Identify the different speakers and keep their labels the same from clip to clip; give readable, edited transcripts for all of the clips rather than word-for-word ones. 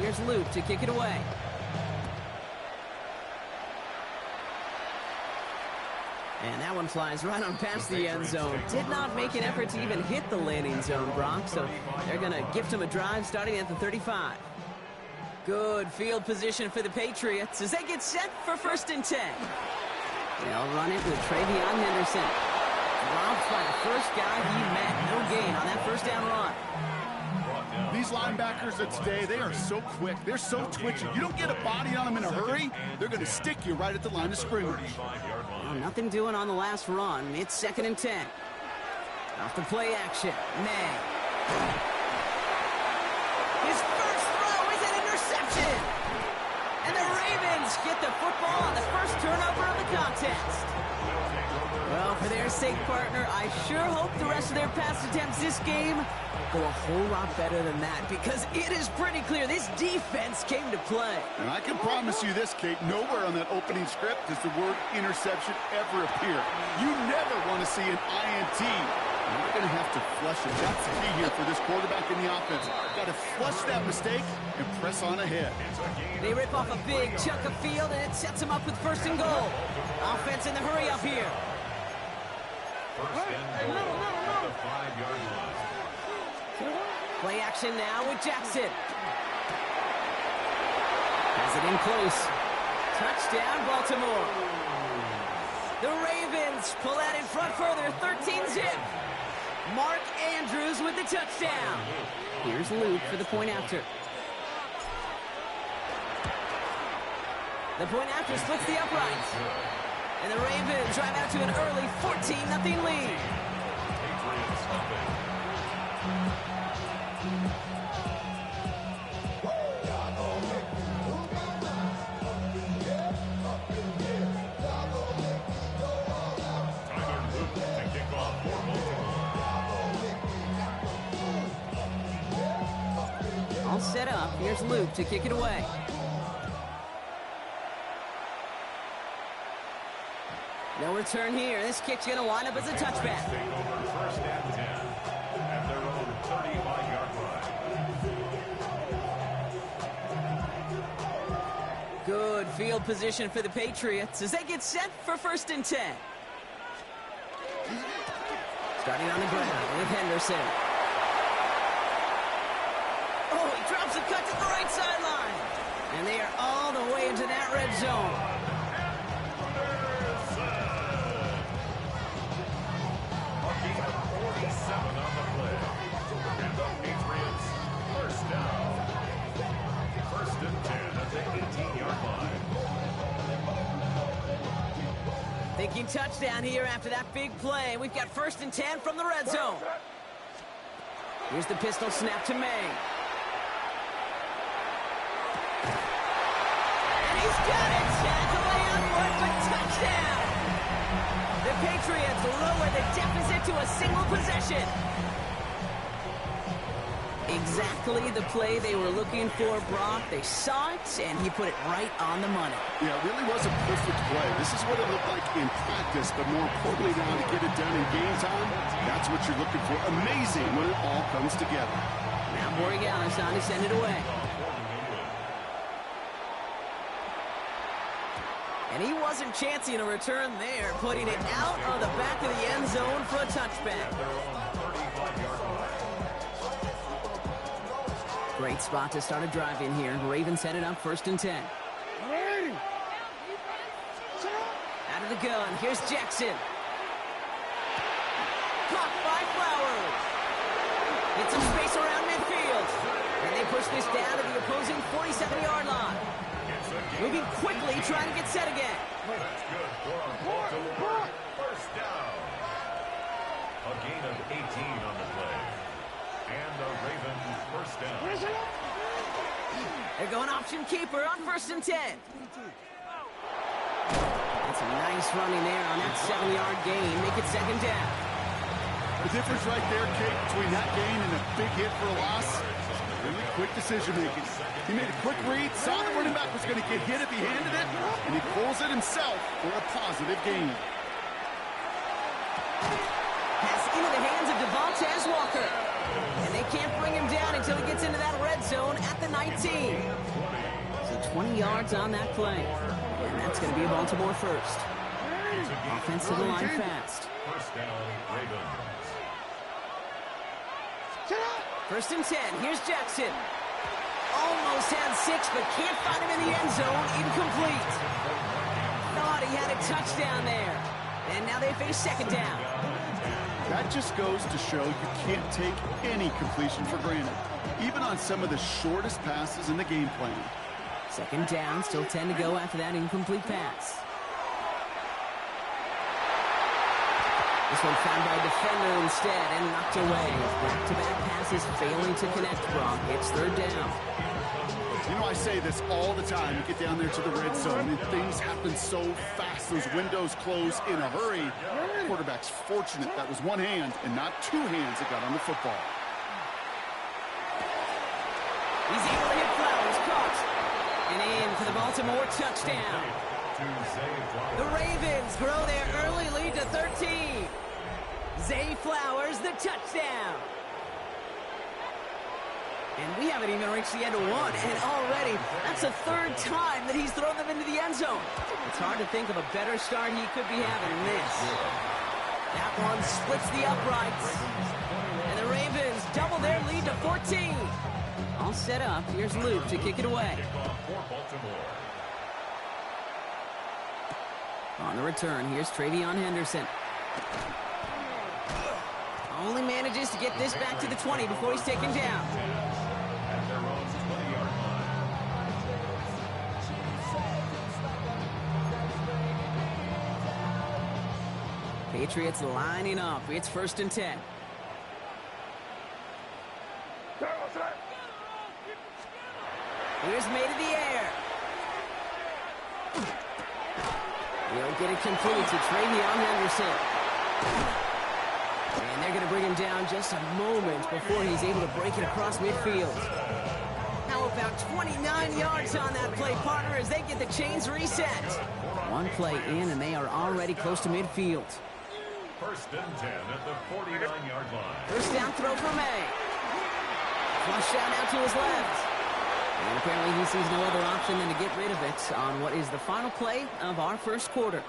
Speaker 1: Here's Luke to kick it away. And that one flies right on past the end zone. Did not make an effort to even hit the landing zone, Brock. So they're going to gift him a drive starting at the 35. Good field position for the Patriots as they get set for 1st and 10. They'll run it with Travion Henderson. Dropped by the first guy he met. No gain on that first down run.
Speaker 2: These linebackers of today, they are so quick. They're so twitchy. You don't get a body on them in a hurry, they're going to stick you right at the line of scrimmage.
Speaker 1: Well, nothing doing on the last run. It's 2nd and 10. Off the play action. May. His first throw is an interception. And the Ravens get the football on the first turnover of the contest. Well, for their sake, partner, I sure hope the rest of their pass attempts this game go a whole lot better than that, because it is pretty clear this defense came to play.
Speaker 2: And I can promise you this, Kate, nowhere on that opening script does the word interception ever appear. You never want to see an INT. And we're going to have to flush it. That's the key here for this quarterback in the offense. Got to flush that mistake and press on ahead.
Speaker 1: They rip off a big chunk of field, and it sets them up with 1st and goal. Offense in the hurry up here.
Speaker 3: First and goal at the 5-yard line.
Speaker 1: Play action now with Jackson. Has it in close. Touchdown, Baltimore. The Ravens pull out in front further, 13-zip. Mark Andrews with the touchdown. Here's Luke for the point after. The point after splits the uprights. And the Ravens drive out to an early 14-0 lead. All set up. Here's Luke to kick it away. No return here. This kick's going to wind up as a touchback.
Speaker 3: First and 10 at their own 35-yard line.
Speaker 1: Good field position for the Patriots as they get set for 1st and 10. Starting on the ground with Henderson. Oh, he drops a cut to the right sideline. And they are all the way into that red zone. Thinking touchdown here after that big play. We've got 1st and 10 from the red zone. Here's the pistol snap to May. And he's got it. Tackle on one for touchdown. The Patriots lower the deficit to a single possession. Exactly the play they were looking for, Brock. They saw it, and he put it right on the money.
Speaker 2: Yeah, it really was a perfect play. This is what it looked like in practice, but more importantly now to get it done in game time, that's what you're looking for. Amazing when it all comes together.
Speaker 1: Now Borregales on to send it away. And he wasn't chancing a return there, putting it out of the back of the end zone for a touchback. Great spot to start a drive in here. Ravens headed up 1st and 10. Out of the gun, here's Jackson. Caught by Flowers. Get some space around midfield. And they push this down to the opposing 47-yard line. Moving quickly, trying to get set again.
Speaker 3: That's good for Baltimore. First down. A gain of 18 on the play. And the Ravens first down.
Speaker 1: They're going option keeper on 1st and 10. That's a nice running there on that 7-yard gain. Make it 2nd down.
Speaker 2: The difference right there, Kate, between that gain and a big hit for a loss, really quick decision making. He made a quick read, saw the running back was going to get hit if he handed it, and he pulls it himself for a positive gain.
Speaker 1: Pass into the hands of Devontae Walker. And they can't bring him down until he gets into that red zone at the 19. So 20 yards on that play. And that's going to be a Baltimore first. Offense to the line fast.
Speaker 3: First down, Ravens.
Speaker 1: First and 10. Here's Jackson. Almost had 6, but can't find him in the end zone. Incomplete. Thought he had a touchdown there. And now they face second down.
Speaker 2: That just goes to show you can't take any completion for granted, even on some of the shortest passes in the game plan.
Speaker 1: Second down, still 10 to go after that incomplete pass. This one found by a defender instead and knocked away. Back-to-back passes failing to connect, Brock. It's third down.
Speaker 2: You know, I say this all the time. You get down there to the red zone, and things happen so fast. Those windows close in a hurry. The quarterback's fortunate that was one hand and not two hands that got on the football.
Speaker 1: He's able to hit Flowers. Caught. And in for the Baltimore touchdown. The Ravens grow their early lead to 13. Zay Flowers, the touchdown. And we haven't even reached the end of one, and already that's the third time that he's thrown them into the end zone. It's hard to think of a better start he could be having than this. That one splits the uprights. And the Ravens double their lead to 14. All set up. Here's Luke to kick it away. On the return, here's Travion Henderson. Only manages to get this back to the 20 before he's taken down.
Speaker 3: At their own 20-yard line.
Speaker 1: Patriots lining up. It's first and 10. Here's made in the air. He'll get it complete to Travion Henderson. And they're going to bring him down just a moment before he's able to break it across midfield. How about 29 yards on that play, partner, as they get the chains reset. One play in, and they are already close to midfield.
Speaker 3: First and 10 at the 49-yard line.
Speaker 1: First down throw for May. Flush down out to his left. And apparently he sees no other option than to get rid of it on what is the final play of our first quarter.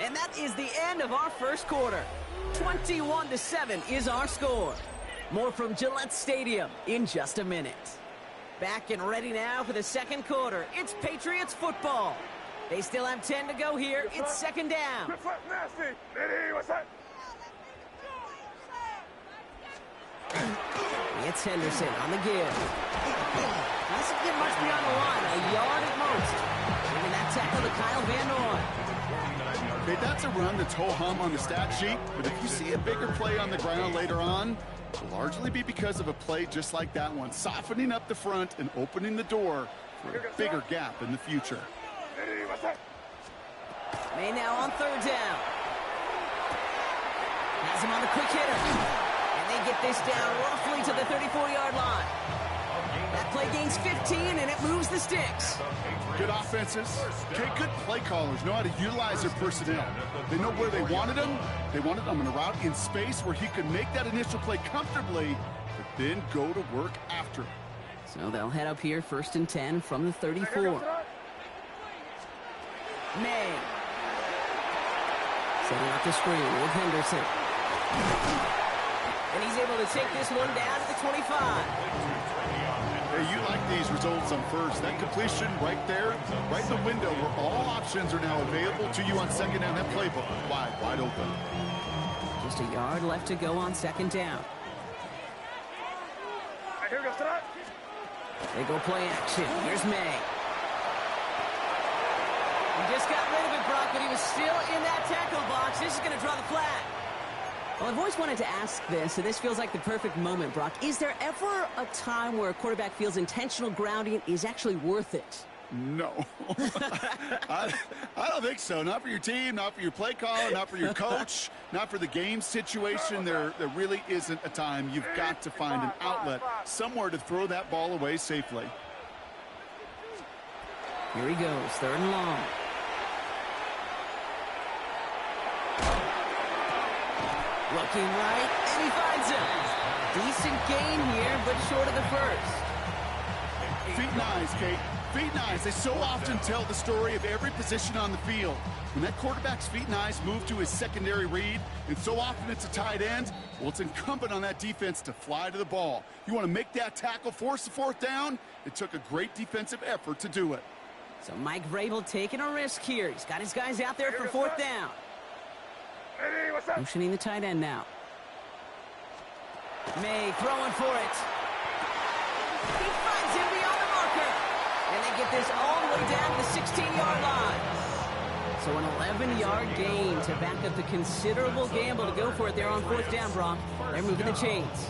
Speaker 1: And that is the end of our first quarter. 21-7 is our score. More from Gillette Stadium in just a minute. Back and ready now for the second quarter. It's Patriots football. They still have 10 to go here. It's second down. It's Henderson on the give. Doesn't get much beyond the line. A yard at most. Bringing that tackle to Kyle Van Noy.
Speaker 2: Okay, that's a run that's ho-hum on the stat sheet, but if you see a bigger play on the ground later on, it'll largely be because of a play just like that one, softening up the front and opening the door for a bigger gap in the future.
Speaker 1: May now on third down. Has him on the quick hitter. And they get this down roughly to the 34-yard line. That play gains 15, and it moves the sticks.
Speaker 2: Good offenses. Okay, good play callers know how to utilize their personnel. They know where they wanted them. They wanted them in a route in space where he could make that initial play comfortably, but then go to work after it.
Speaker 1: So they'll head up here first and 10 from the 34. May. Setting up the screen with Henderson. And he's able to take this one down to the 25.
Speaker 2: Hey, you like these results on first. That completion right there, right in the window where all options are now available to you on second down. That playbook wide open.
Speaker 1: Just a yard left to go on second down. They go play action. Here's May. He just got rid of it, Brock, but he was still in that tackle box. This is going to draw the flag. Well, I've always wanted to ask this, and this feels like the perfect moment, Brock. Is there ever a time where a quarterback feels intentional grounding is actually worth it?
Speaker 2: No. I don't think so. Not for your team, not for your play caller, not for your coach, not for the game situation. There really isn't a time. You've got to find an outlet, somewhere to throw that ball away safely.
Speaker 1: Here he goes, third and long. Looking right, and he finds him. Decent gain here, but short of the first.
Speaker 2: Feet and eyes, Kate. Feet and eyes. They so often tell the story of every position on the field. When that quarterback's feet and eyes move to his secondary read, and so often it's a tight end, well, it's incumbent on that defense to fly to the ball. You want to make that tackle, force the fourth down? It took a great defensive effort to do it.
Speaker 1: So Mike Vrabel taking a risk here. He's got his guys out there for fourth down. Motioning the tight end now. May throwing for it. He finds him beyond the marker. And they get this all the way down to the 16-yard line. So an 11-yard gain to back up the considerable gamble to go for it there on fourth down, Brock. They're moving the chains.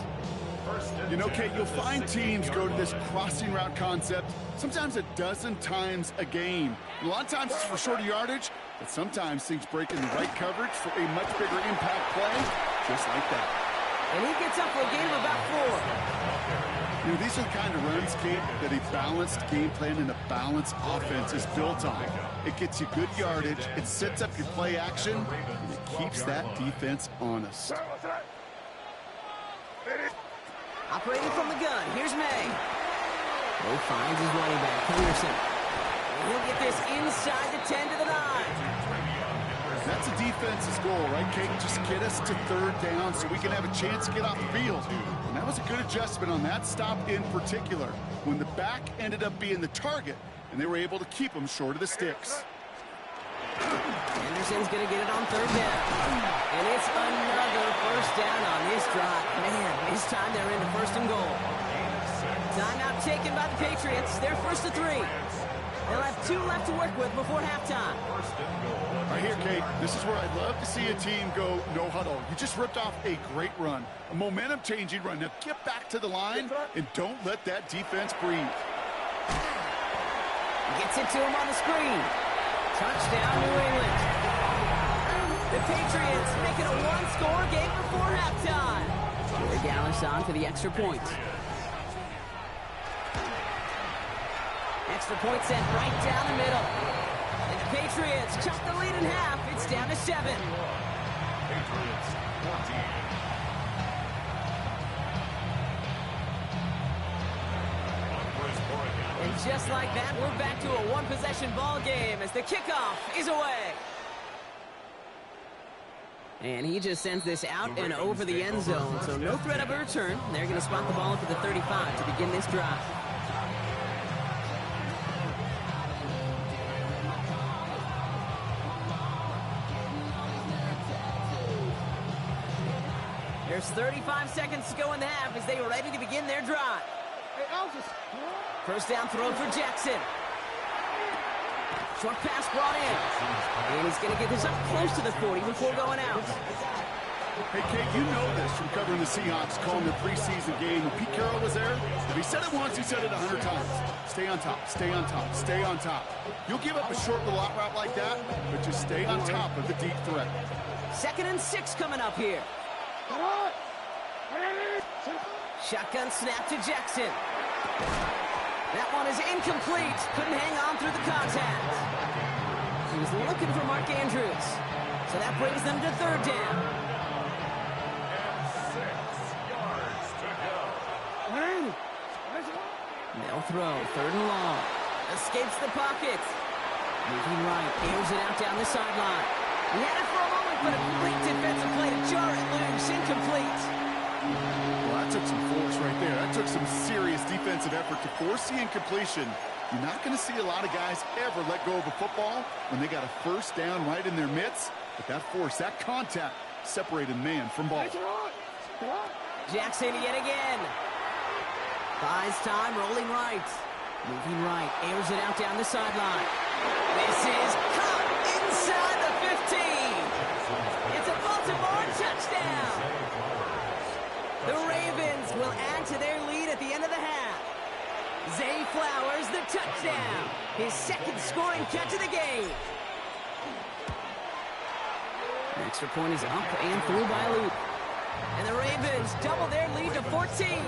Speaker 2: You know, Kate, you'll find teams go to this crossing route concept sometimes a dozen times a game. A lot of times it's for shorter yardage, but sometimes things break in the right coverage for a much bigger impact play, just like that.
Speaker 1: And he gets up for a gain of about 4.
Speaker 2: You know, these are the kind of runs, Kate, that a balanced game plan and a balanced offense is built on. It gets you good yardage, it sets up your play action, and it keeps that defense honest.
Speaker 1: Operating from the gun, here's May. Mo finds his running back, Henderson. He'll get this inside the 10 to the 9.
Speaker 2: That's a defense's goal, right, Kate? Just get us to third down so we can have a chance to get off the field. And that was a good adjustment on that stop in particular, when the back ended up being the target, and they were able to keep him short of the sticks.
Speaker 1: Anderson's going to get it on third down. And it's another first down on this drive. Man, this time they're into first and goal. Timeout taken by the Patriots. They're first to 3. They'll have 2 left to work with before halftime.
Speaker 2: Right here, Kate, this is where I'd love to see a team go no huddle. You just ripped off a great run, a momentum-changing run. Now get back to the line and don't let that defense breathe.
Speaker 1: Gets it to him on the screen. Touchdown, New England. The Patriots make it a one-score game before halftime. Corey Dallas on for the extra point. Extra point sent right down the middle. And the Patriots cut the lead in half. It's down to 7.
Speaker 3: Patriots 14.
Speaker 1: And just like that, we're back to a one-possession ball game as the kickoff is away. And he just sends this out and over the end zone, so no threat of a return. They're going to spot the ball up at the 35 to begin this drive. There's 35 seconds to go in the half as they are ready to begin their drive. First down throw for Jackson. Short pass brought in. And he's going to get this up close to the 40 before going out.
Speaker 2: Hey, Kate, you know this from covering the Seahawks, calling the preseason game. When Pete Carroll was there, if he said it once, he said it 100 times. Stay on top, stay on top, stay on top. You'll give up a short little out route like that, but just stay on top of the deep threat.
Speaker 1: 2nd and 6 coming up here. Shotgun snap to Jackson. That one is incomplete. Couldn't hang on through the contact. He was looking for Mark Andrews. So that brings them to third down. They'll throw, 3rd and long. Escapes the pocket. Moving right, airs it out down the sideline. He had it for a moment, but a great defensive play to jar it loose. Incomplete.
Speaker 2: Well, that took some force right there. That took some serious defensive effort to force the incompletion. You're not going to see a lot of guys ever let go of a football when they got a first down right in their midst. But that force, that contact, separated man from ball.
Speaker 1: Jackson yet again. Buys time, rolling right. Moving right, airs it out down the sideline. This is caught inside the 15. It's a Baltimore touchdown. The Ravens will add to their lead at the end of the half. Zay Flowers, the touchdown. His 2nd scoring catch of the game. The extra point is up and through by Luke. And the Ravens double their lead to 14.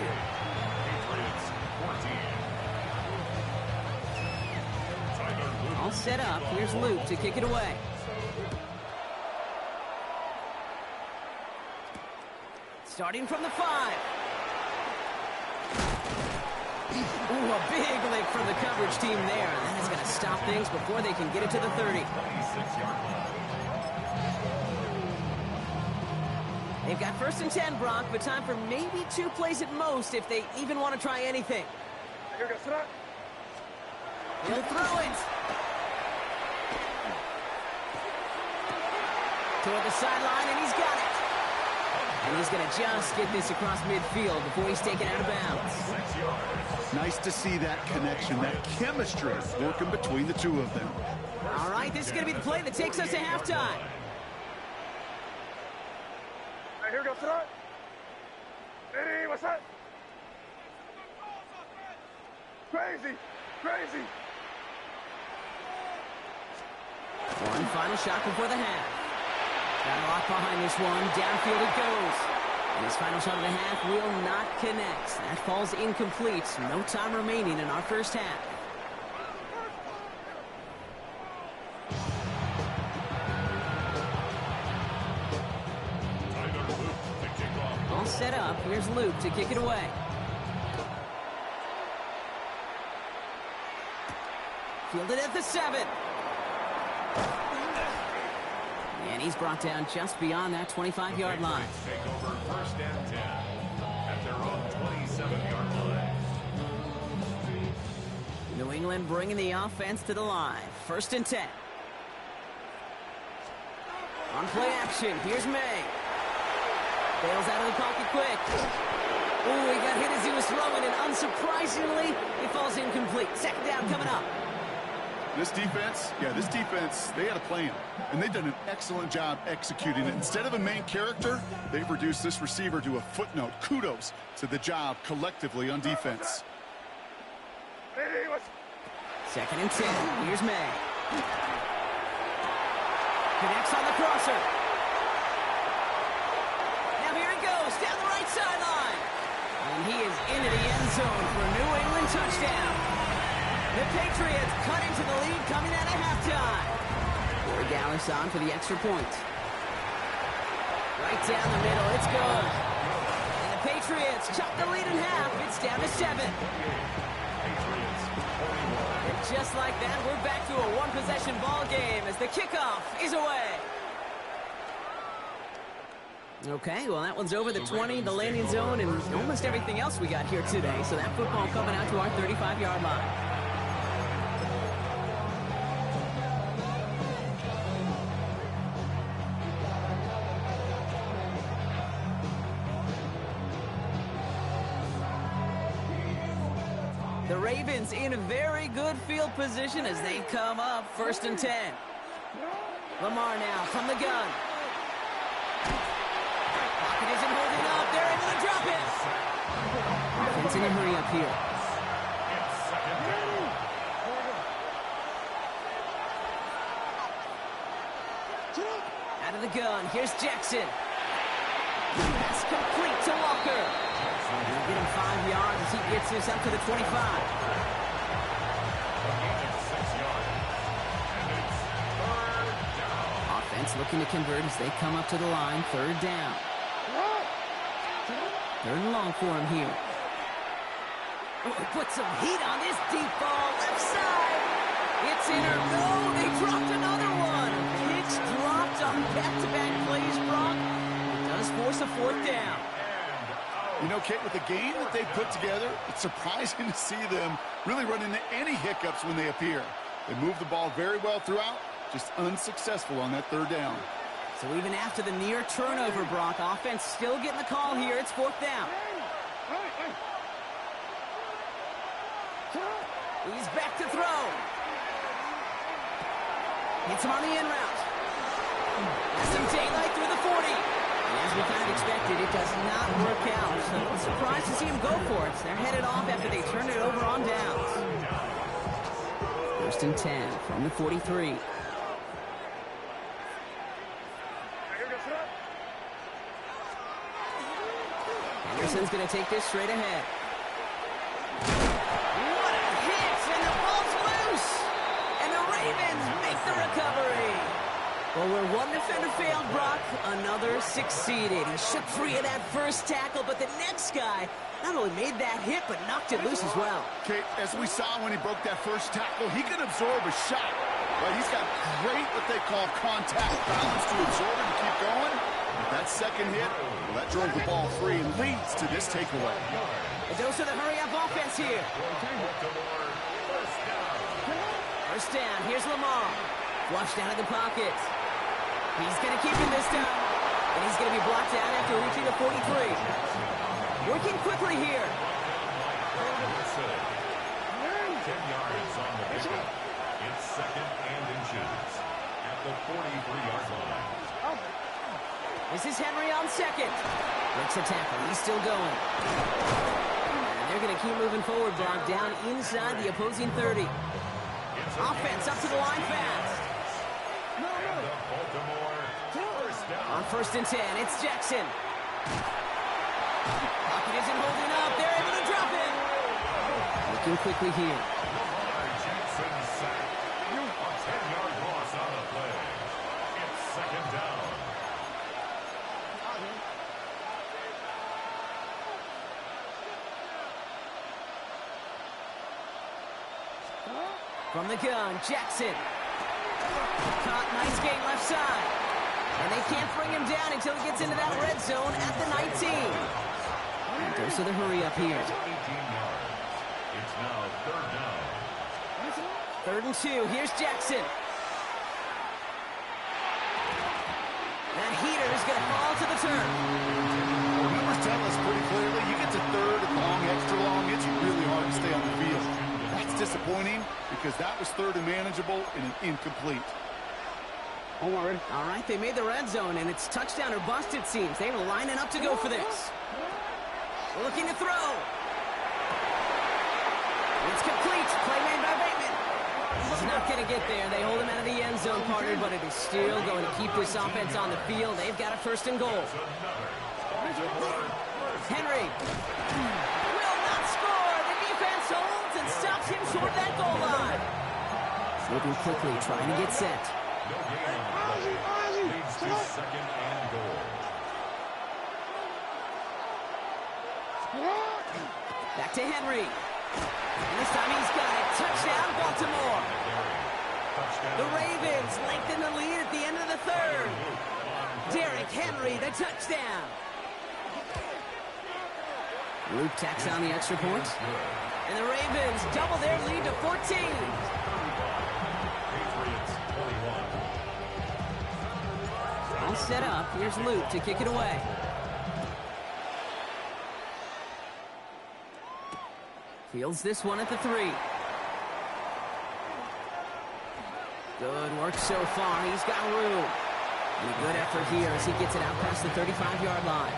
Speaker 1: All set up. Here's Luke to kick it away. Starting from the 5. Ooh, a big lick from the coverage team there. That is going to stop things before they can get it to the 30.
Speaker 3: 26-yard line.
Speaker 1: They've got 1st and 10, Brock, but time for maybe 2 plays at most if they even want to try anything. He'll throw it. Toward the sideline, and he's got it. And he's going to just get this across midfield before he's taken out of bounds.
Speaker 3: 6 yards.
Speaker 2: Nice to see that connection, that chemistry working between the two of them.
Speaker 1: All right, this is going to be the play that takes us to halftime.
Speaker 4: Here we go, start. Hey, what's that? Crazy, crazy.
Speaker 1: One final shot before the half. Got a lot behind this one. Downfield it goes. And his final shot of the half will not connect. That falls incomplete. No time remaining in our first half. All set up. Here's Luke to kick it away. Fielded at the 7. And he's brought down just beyond that 25-yard line.
Speaker 3: Take over 1st and 10 at their own 27-yard line.
Speaker 1: New England bringing the offense to the line. 1st and 10. On play action, here's May. Bails out of the pocket quick. Ooh, he got hit as he was throwing, and unsurprisingly, he falls incomplete. 2nd down coming up.
Speaker 2: This defense, they had a plan, and they've done an excellent job executing it. Instead of a main character, they've reduced this receiver to a footnote. Kudos to the job collectively on defense.
Speaker 4: Hey, what's...
Speaker 1: 2nd and 10. Here's May. Connects on the crosser. Now here it goes, down the right sideline. And he is into the end zone for a New England touchdown. The Patriots cut into the lead coming out of halftime. Corey Dallas on for the extra point. Right down the middle, it's good. And the Patriots chop the lead in half. It's down to 7. And just like that, we're back to a one-possession ball game as the kickoff is away. Okay, well, that one's over the 20, the landing zone, and almost everything else we got here today. So that football coming out to our 35-yard line. The Ravens in a very good field position as they come up 1st and 10. Lamar now from the gun. Pocket isn't holding up. They're able to drop it. Offense in a hurry up here. Out of the gun. Here's Jackson. Pass complete to Walker. They'll get him 5 yards as he gets this up to the 25. Offense looking to convert as they come up to the line. 3rd down. 3rd and long for him here. Oh, put some heat on this deep ball. Left side. It's in or no. They dropped another one. Pitch dropped on back-to-back plays, Brock. It does force a 4th down.
Speaker 2: You know, Kate, with the game that they put together, it's surprising to see them really run into any hiccups when they appear. They move the ball very well throughout, just unsuccessful on that 3rd down.
Speaker 1: So even after the near turnover, Brock, offense still getting the call here. It's 4th down. He's back to throw. Hits him on the in route. Has some daylight through the 40. And as we kind of expected, it does not work out. So I'm surprised to see him go for it. They're headed off after they turned it over on downs. 1st and 10 from the 43. Henderson's going to take this straight ahead. What a hit! And the ball's loose! And the Ravens make the recovery. Well, where one defender failed, Brock, another succeeded. He shook free of that first tackle, but the next guy not only made that hit, but knocked it loose as well.
Speaker 2: Okay, as we saw when he broke that first tackle, he can absorb a shot. Right, he's got great, what they call contact balance to absorb it and keep going. But that second hit, well, that drove the ball free and leads to this takeaway.
Speaker 1: A dose of the hurry-up offense here. First down, here's Lamar. Flushed out of the pocket. He's going to keep him this time. And he's going to be blocked out after reaching the 43. Working quickly here.
Speaker 3: 10 yards on the pickup. It's second and inches at the 43-yard line.
Speaker 1: This is Henry on second. Breaks a tackle. He's still going. And they're going to keep moving forward, Brock, down inside the opposing 30. Offense up to the line fast. On first and 10, it's Jackson. Pocket isn't holding up. They're able to drop it. Looking quickly here.
Speaker 3: Jackson sacked. A 10-yard loss on the play. It's second down.
Speaker 1: From the gun, Jackson. Caught, nice gain left side. And they can't bring him down until he gets into that red zone at the 19. And goes to the hurry up here.
Speaker 3: 18 yards. It's now third down.
Speaker 1: 3rd and 2, here's Jackson. That heater is going to fall to the turf.
Speaker 2: Numbers tell us pretty clearly, you get to third and long, extra long, it's really hard to stay on the field. That's disappointing because that was third and manageable and an incomplete.
Speaker 1: All right, they made the red zone, and it's touchdown or bust, it seems. They were lining up to go for this. Looking to throw. It's complete. Play made by Bateman. He's not going to get there. They hold him out of the end zone, partner, but it is still going to keep this offense on the field. They've got a first and goal. Henry will not score. The defense holds and stops him short of that goal line. Moving quickly, trying to get set.
Speaker 3: No gain on the play. Leads to second and goal.
Speaker 1: Back to Henry. And this time he's got it. Touchdown, Baltimore. The Ravens lengthen the lead at the end of the third. Derrick Henry, the touchdown. Luke tacks on the extra point. And the Ravens double their lead to 14. All set up. Here's Luke to kick it away. Fields this one at the 3. Good work so far. He's got room. And a good effort here as he gets it out past the 35-yard line.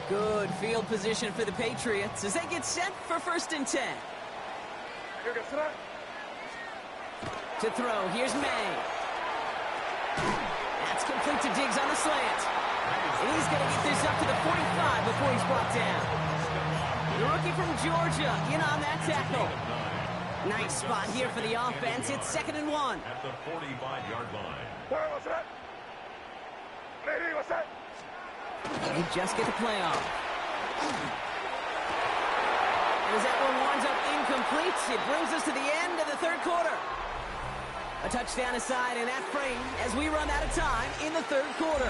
Speaker 1: Good field position for the Patriots as they get set for first and 10. To throw, here's May. That's complete to Diggs on the slant. And he's going to get this up to the 45 before he's brought down. The rookie from Georgia in on that tackle. Nice spot here for the offense. It's 2nd and 1.
Speaker 3: At the 45-yard line.
Speaker 1: They just get the play off. And as that one winds up incomplete, it brings us to the end of the third quarter. A touchdown aside in that frame as we run out of time in the third quarter.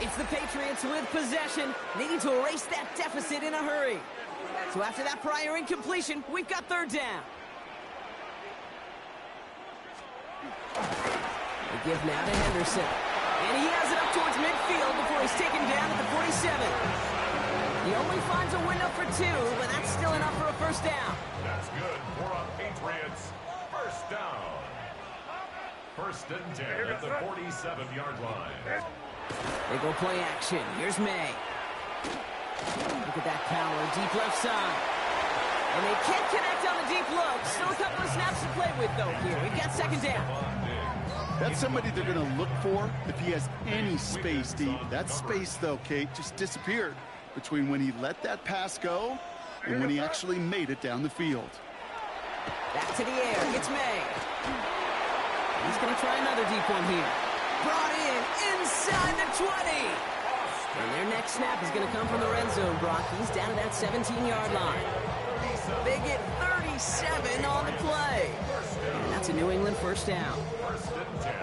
Speaker 1: It's the Patriots with possession, needing to erase that deficit in a hurry. So after that prior incompletion, we've got third down. They give now to Henderson. And he has it up towards midfield before he's taken down at the 47. He only finds a window for 2, but that's still enough for a first down.
Speaker 3: That's good for a Patriots first down. First and 10 at the 47-yard line.
Speaker 1: They go play action. Here's May. Look at that power, deep left side. And they can't connect on the deep look. Still a couple of snaps to play with, though, here. We've got second down.
Speaker 2: That's somebody they're going to look for if he has any space deep. That space, though, Kate, just disappeared between when he let that pass go and when he actually made it down the field.
Speaker 1: Back to the air. It's May. He's going to try another deep one here. Brought in inside the 20. And their next snap is going to come from the red zone, Brock. He's down to that 17-yard line. They get 37 on the play. And that's a New England first down.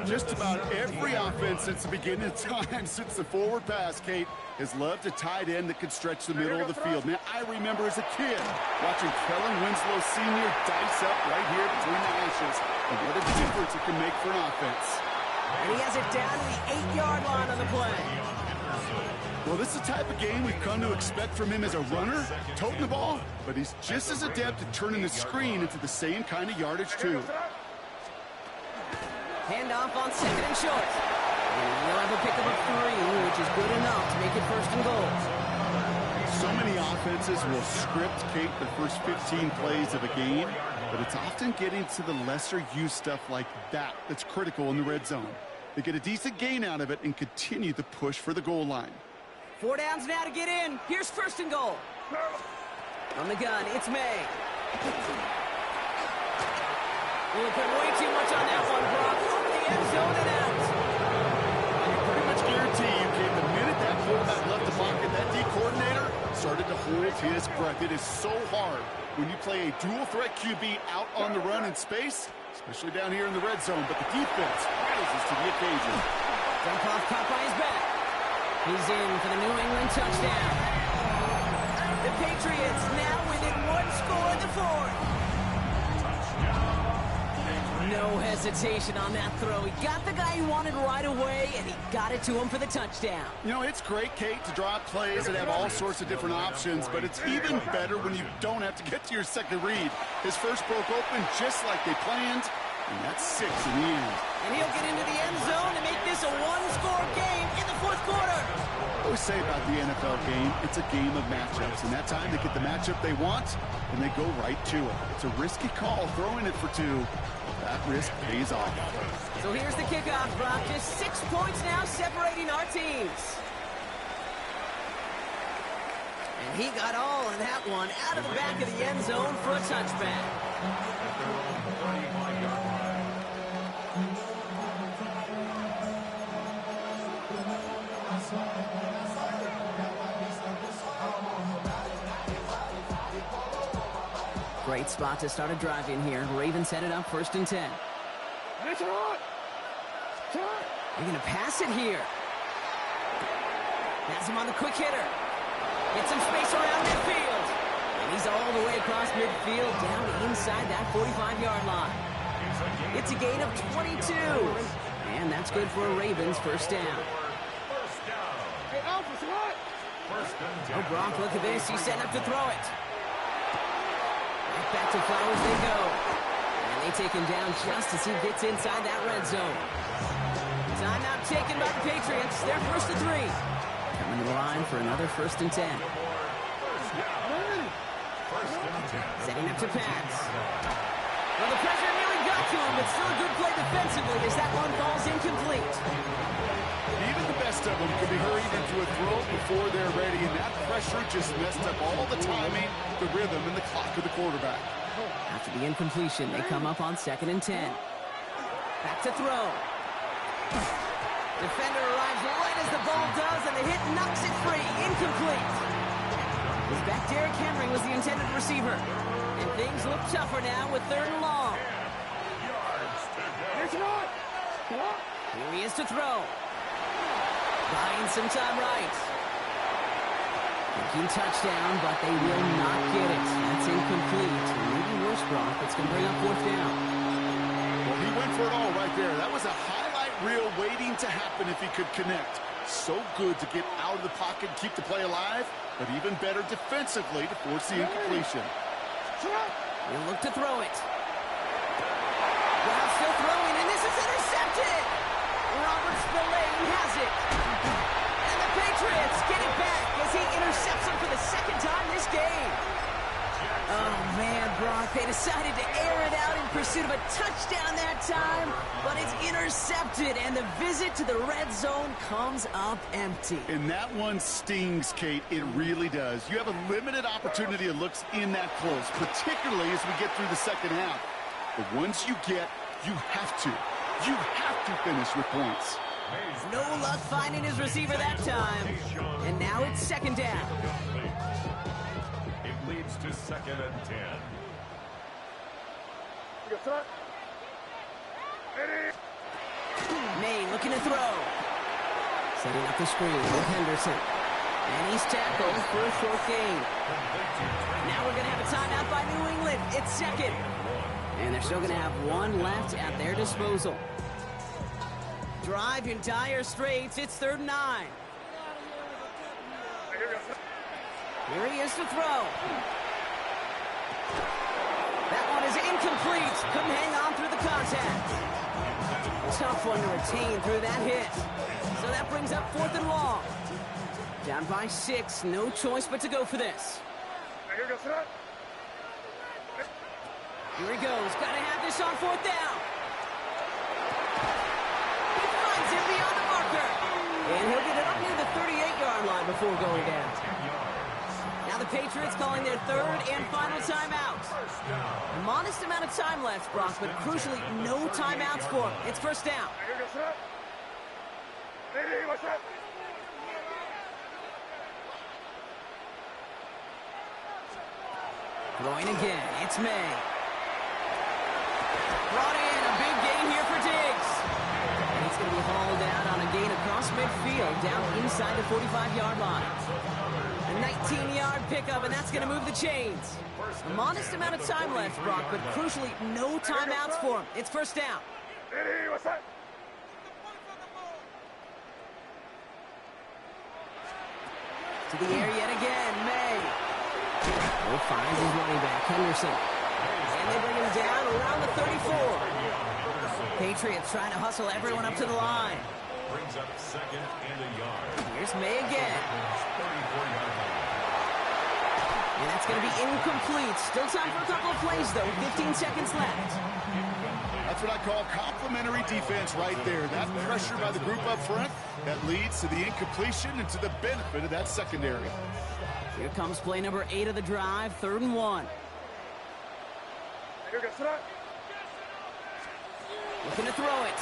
Speaker 2: Just about every offense since the beginning of time, since the forward pass, Kate, has loved a tight end that could stretch the middle of the field. Man, I remember as a kid watching Kellen Winslow Sr. dice up right here between the hashes. And what a difference it can make for an offense.
Speaker 1: And he has it down to the 8-yard line on the play.
Speaker 2: Well, this is the type of game we've come to expect from him as a runner, toting the ball, but he's just as adept at turning the screen into the same kind of yardage, too.
Speaker 1: Handoff on second and short. And he'll have a pickup of 3, which is good enough to make it first and goal.
Speaker 2: So many offenses will script, Kate, the first 15 plays of a game, but it's often getting to the lesser-used stuff like that that's critical in the red zone. They get a decent gain out of it and continue the push for the goal line.
Speaker 1: 4 downs now to get in. Here's first and goal. On the gun, it's May. Well, they put way too much on that one, Brock. Over the end zone and out.
Speaker 2: I can pretty much guarantee you, Kate, the minute that quarterback left the pocket, that D coordinator started to hold his breath. It is so hard when you play a dual-threat QB out on the run in space, especially down here in the red zone, but the defense rises to the occasion.
Speaker 1: Dump-off caught by his back. He's in for the New England touchdown. The Patriots now within 1 score in the fourth. No hesitation on that throw. He got the guy he wanted right away, and he got it to him for the touchdown.
Speaker 2: You know, it's great, Kate, to draw up plays and have all sorts of different options, but it's even better when you don't have to get to your second read. His first broke open just like they planned, and that's 6 in the end.
Speaker 1: And he'll get into the end zone to make this a 1-score game in the fourth quarter.
Speaker 2: I always say about the NFL game, it's a game of matchups, and that time they get the matchup they want, and they go right to it. It's a risky call throwing it for 2. That risk pays off.
Speaker 1: So here's the kickoff, Brock. Just 6 points now separating our teams. And he got all of that one out of the back of the end zone for a touchback. Great spot to start a drive in here. Ravens set it up 1st and 10. They're going to pass it here. Has him on the quick hitter. Get some space around midfield. And he's all the way across midfield down inside that 45-yard line. It's a gain of 22. And that's good for a Ravens first down. Oh, Brock, look at this. He's setting up to throw it. Back to Flowers they go. And they take him down just as he gets inside that red zone. Timeout taken by the Patriots. They're 1st and 3. Coming to the line for another 1st and 10. Setting up to pass. Well, the pressure nearly got to him, but still a good play defensively as that one falls incomplete.
Speaker 2: Even the best of them could be hurried into a throw before they're ready, and that pressure just messed up all the timing, the rhythm, and the clock of the quarterback.
Speaker 1: After the incompletion, they come up on 2nd and 10. Back to throw. Defender arrives right as the ball does, and the hit knocks it free. Incomplete. His back Derrick Henry was the intended receiver. And things look tougher now with 3rd and long. Here he is to throw. Buying some time right. Thinking touchdown, but they will not get it. That's incomplete. Maybe worse, Brock. It's going to bring up 4th down.
Speaker 2: Well, he went for it all right there. That was a highlight reel waiting to happen if he could connect. So good to get out of the pocket and keep the play alive, but even better defensively to force the incompletion.
Speaker 1: He'll look to throw it. Brown still throwing, and this is intercepted. Robert Spillane has it. And the Patriots get it back as he intercepts him for the 2nd time this game. Oh, man, Brock, they decided to air it out in pursuit of a touchdown that time, but it's intercepted, and the visit to the red zone comes up empty.
Speaker 2: And that one stings, Kate. It really does. You have a limited opportunity that looks in that close, particularly as we get through the second half. The ones you get, you have to finish with points.
Speaker 1: No luck finding his receiver that time. And now it's second down.
Speaker 3: It leads to 2nd and 10.
Speaker 1: May looking to throw. Setting up the screen with Henderson. And he's tackled for a short gain. Now we're going to have a timeout by New England. It's second. And they're still going to have one left at their disposal. Drive in dire straits. It's 3rd and 9. Here he is to throw. That one is incomplete. Couldn't hang on through the contact. Tough one to retain through that hit. So that brings up 4th and long. Down by 6. No choice but to go for this. Here he goes. Got to have this on 4th down. He finds him beyond the marker. And he'll get it up near the 38-yard line before going down. Now the Patriots calling their 3rd and final timeout. A modest amount of time left, Brock, but crucially no timeouts for him. It's 1st down. Throwing again. It's May. Brought in a big gain here for Diggs. And it's going to be hauled down on a gain across midfield, down inside the 45-yard line. A 19-yard pickup, and that's going to move the chains. A modest amount of time left, Brock, but crucially no timeouts for him. It's 1st down. To the air yet again, May. Oh, finds his running back, Henderson. And they bring him down around the 34. Patriots trying to hustle everyone up to the line.
Speaker 3: Brings up 2nd and a yard.
Speaker 1: Here's May again. And that's going to be incomplete. Still time for a couple of plays, though. 15 seconds left.
Speaker 2: That's what I call complimentary defense right there. That pressure by the group up front, that leads to the incompletion and to the benefit of that secondary.
Speaker 1: Here comes play number 8 of the drive, 3rd and 1. Looking to throw it.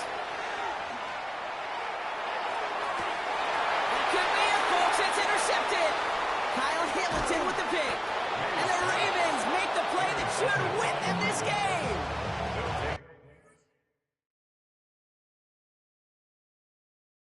Speaker 1: It could be it, folks. It's intercepted. Kyle Hamilton with the pick. And the Ravens make the play that should win them this game.